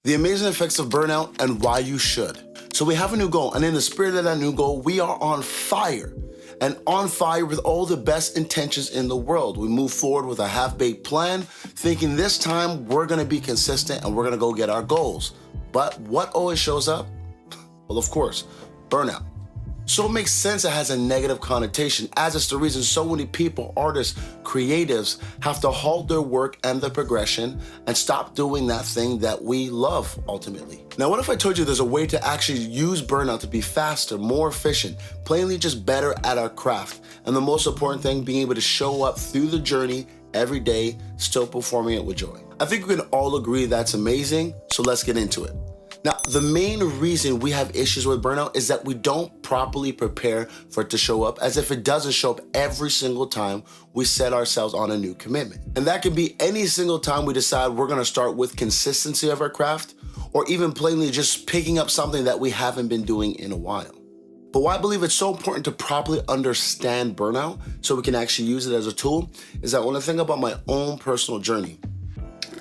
the amazing effects of burnout and why you should. So we have a new goal, and in the spirit of that new goal, we are on fire. And on fire with all the best intentions in the world. We move forward with a half-baked plan, thinking this time we're gonna be consistent and we're gonna go get our goals. But what always shows up? Well, of course, burnout. So it makes sense it has a negative connotation, as it's the reason so many people, artists, creatives, have to halt their work and their progression and stop doing that thing that we love, ultimately. Now, what if I told you there's a way to actually use burnout to be faster, more efficient, plainly just better at our craft, and the most important thing, being able to show up through the journey every day, still performing it with joy. I think we can all agree that's amazing, so let's get into it. Now, the main reason we have issues with burnout is that we don't properly prepare for it to show up, as if it doesn't show up every single time we set ourselves on a new commitment. And that can be any single time we decide we're gonna start with consistency of our craft, or even plainly just picking up something that we haven't been doing in a while. But why I believe it's so important to properly understand burnout so we can actually use it as a tool is that when I think about my own personal journey,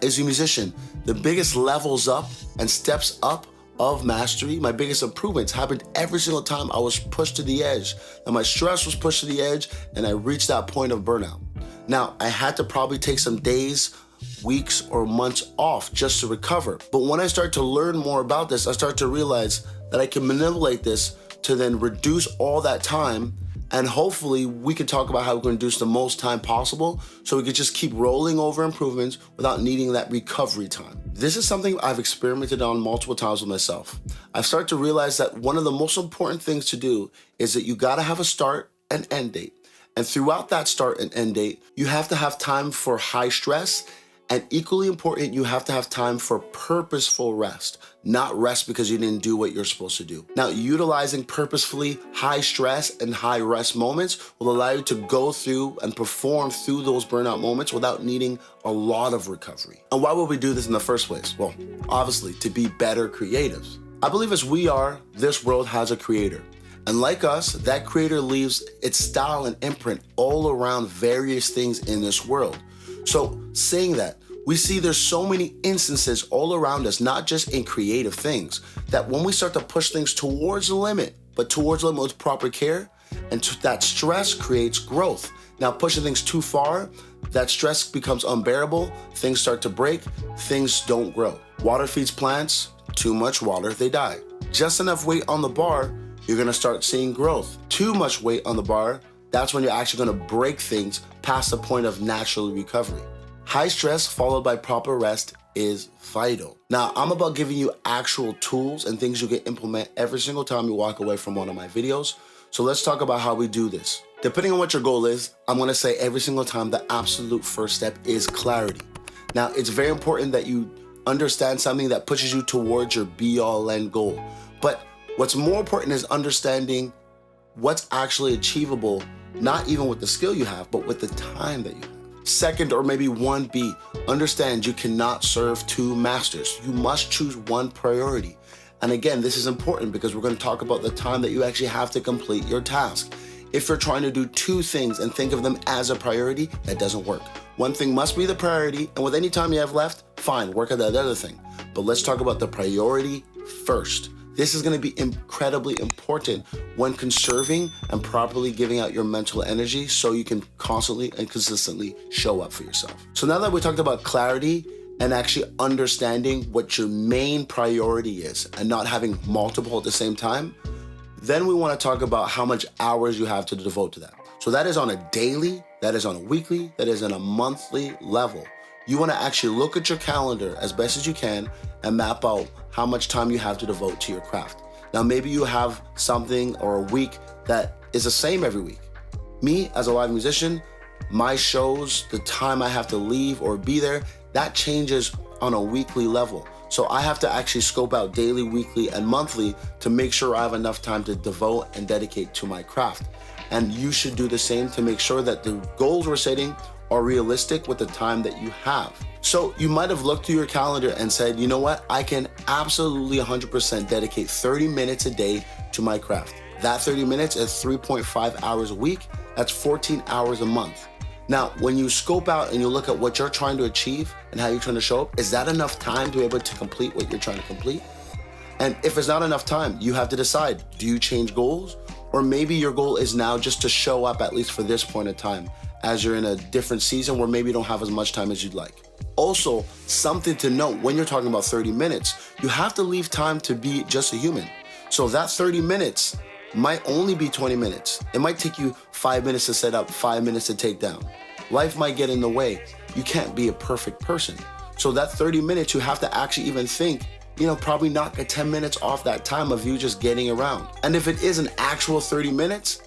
as a musician, the biggest levels up and steps up of mastery, my biggest improvements happened every single time I was pushed to the edge, and my stress was pushed to the edge, and I reached that point of burnout. Now, I had to probably take some days, weeks, or months off just to recover. But when I started to learn more about this, I started to realize that I can manipulate this to then reduce all that time, and hopefully we could talk about how we can reduce the most time possible so we could just keep rolling over improvements without needing that recovery time. This is something I've experimented on multiple times with myself. I've started to realize that one of the most important things to do is that you gotta have a start and end date. And throughout that start and end date, you have to have time for high stress, and equally important, you have to have time for purposeful rest, not rest because you didn't do what you're supposed to do. Now, utilizing purposefully high stress and high rest moments will allow you to go through and perform through those burnout moments without needing a lot of recovery. And why would we do this in the first place? Well, obviously, to be better creatives. I believe as we are, this world has a creator. And like us, that creator leaves its style and imprint all around various things in this world. So saying that, we see there's so many instances all around us, not just in creative things, that when we start to push things towards the limit, but towards the limit with proper care, and that stress creates growth. Now, pushing things too far, that stress becomes unbearable, things start to break, things don't grow. Water feeds plants, too much water, they die. Just enough weight on the bar, you're gonna start seeing growth. Too much weight on the bar, that's when you're actually gonna break things past the point of natural recovery. High stress followed by proper rest is vital. Now, I'm about giving you actual tools and things you can implement every single time you walk away from one of my videos. So let's talk about how we do this. Depending on what your goal is, I'm gonna say every single time the absolute first step is clarity. Now, it's very important that you understand something that pushes you towards your be-all end goal. But what's more important is understanding what's actually achievable, not even with the skill you have, but with the time that you have. Second, or maybe 1B, understand you cannot serve two masters. You must choose one priority. And again, this is important because we're going to talk about the time that you actually have to complete your task. If you're trying to do two things and think of them as a priority, that doesn't work. One thing must be the priority, and with any time you have left, fine, work on that other thing. But let's talk about the priority first. This is gonna be incredibly important when conserving and properly giving out your mental energy so you can constantly and consistently show up for yourself. So now that we talked about clarity and actually understanding what your main priority is and not having multiple at the same time, then we wanna talk about how much hours you have to devote to that. So that is on a daily, that is on a weekly, that is on a monthly level. You wanna actually look at your calendar as best as you can and map out how much time you have to devote to your craft. Now, maybe you have something or a week that is the same every week. Me, as a live musician, my shows, the time I have to leave or be there, that changes on a weekly level. So I have to actually scope out daily, weekly, and monthly to make sure I have enough time to devote and dedicate to my craft. And you should do the same to make sure that the goals we're setting are realistic with the time that you have. So you might have looked through your calendar and said, you know what, I can absolutely 100% dedicate 30 minutes a day to my craft. That 30 minutes is 3.5 hours a week, that's 14 hours a month. Now, when you scope out and you look at what you're trying to achieve and how you're trying to show up, is that enough time to be able to complete what you're trying to complete? And if it's not enough time, you have to decide, do you change goals? Or maybe your goal is now just to show up at least for this point in time, as you're in a different season where maybe you don't have as much time as you'd like. Also, something to note, when you're talking about 30 minutes, you have to leave time to be just a human. So that 30 minutes might only be 20 minutes. It might take you 5 minutes to set up, 5 minutes to take down. Life might get in the way. You can't be a perfect person. So that 30 minutes, you have to actually even think, probably knock 10 minutes off that time of you just getting around. And if it is an actual 30 minutes,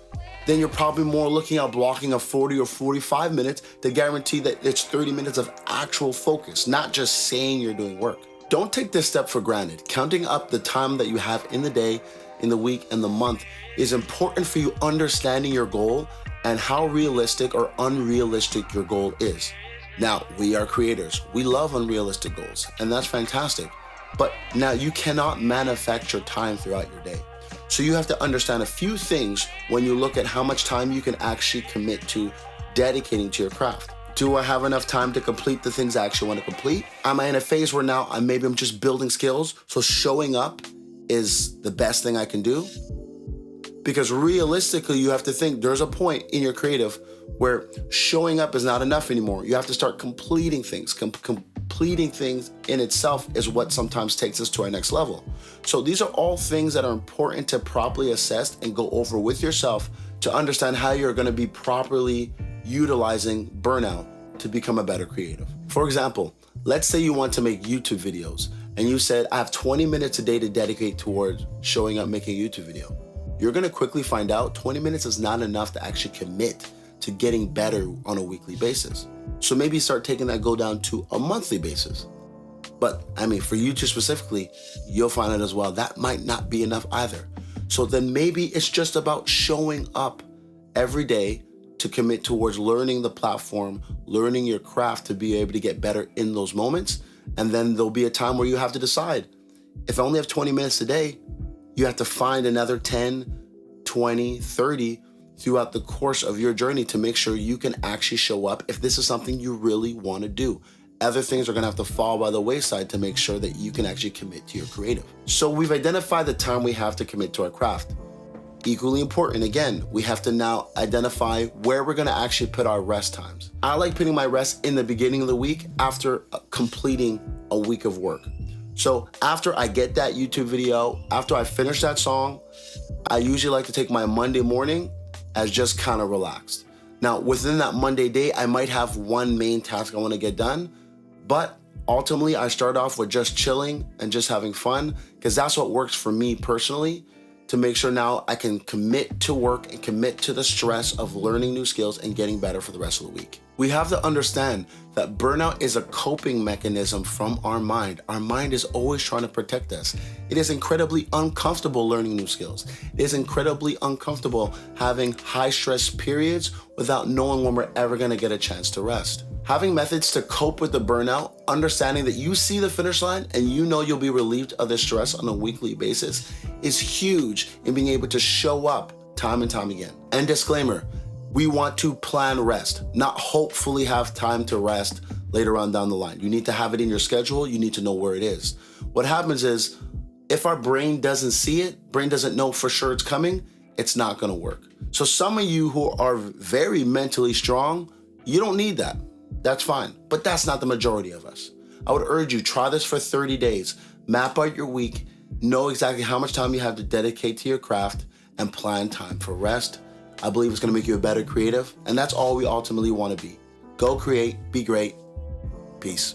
then you're probably more looking at blocking a 40 or 45 minutes to guarantee that it's 30 minutes of actual focus, not just saying you're doing work. Don't take this step for granted. Counting up the time that you have in the day, in the week, and the month is important for you understanding your goal and how realistic or unrealistic your goal is. Now, we are creators. We love unrealistic goals, and that's fantastic. But now you cannot manufacture time throughout your day. So you have to understand a few things when you look at how much time you can actually commit to dedicating to your craft. Do I have enough time to complete the things I actually want to complete? Am I in a phase where now maybe I'm just building skills, so showing up is the best thing I can do? Because realistically, you have to think there's a point in your creative where showing up is not enough anymore. You have to start completing things. Completing things in itself is what sometimes takes us to our next level. So these are all things that are important to properly assess and go over with yourself to understand how you're going to be properly utilizing burnout to become a better creative. For example, let's say you want to make YouTube videos and you said, I have 20 minutes a day to dedicate towards showing up making a YouTube video. You're going to quickly find out 20 minutes is not enough to actually commit to getting better on a weekly basis. So maybe start taking that goal down to a monthly basis. But for YouTube specifically, you'll find out as well, that might not be enough either. So then maybe it's just about showing up every day to commit towards learning the platform, learning your craft to be able to get better in those moments. And then there'll be a time where you have to decide, if I only have 20 minutes a day, you have to find another 10, 20, 30 throughout the course of your journey to make sure you can actually show up if this is something you really want to do. Other things are going to have to fall by the wayside to make sure that you can actually commit to your creative. So we've identified the time we have to commit to our craft. Equally important, again, we have to now identify where we're going to actually put our rest times. I like putting my rest in the beginning of the week after completing a week of work. So after I get that YouTube video, after I finish that song, I usually like to take my Monday morning as just kind of relaxed. Now, within that Monday day, I might have one main task I want to get done, but ultimately I start off with just chilling and just having fun, because that's what works for me personally, to make sure now I can commit to work and commit to the stress of learning new skills and getting better for the rest of the week. We have to understand that burnout is a coping mechanism from our mind. Our mind is always trying to protect us. It is incredibly uncomfortable learning new skills. It is incredibly uncomfortable having high stress periods without knowing when we're ever going to get a chance to rest. Having methods to cope with the burnout, understanding that you see the finish line and you know you'll be relieved of the stress on a weekly basis is huge in being able to show up time and time again. And disclaimer, we want to plan rest, not hopefully have time to rest later on down the line. You need to have it in your schedule. You need to know where it is. What happens is, if our brain doesn't see it, brain doesn't know for sure it's coming, it's not gonna work. So some of you who are very mentally strong, you don't need that. That's fine, but that's not the majority of us. I would urge you, try this for 30 days. Map out your week, know exactly how much time you have to dedicate to your craft, and plan time for rest. I believe it's gonna make you a better creative, and that's all we ultimately wanna be. Go create, be great, peace.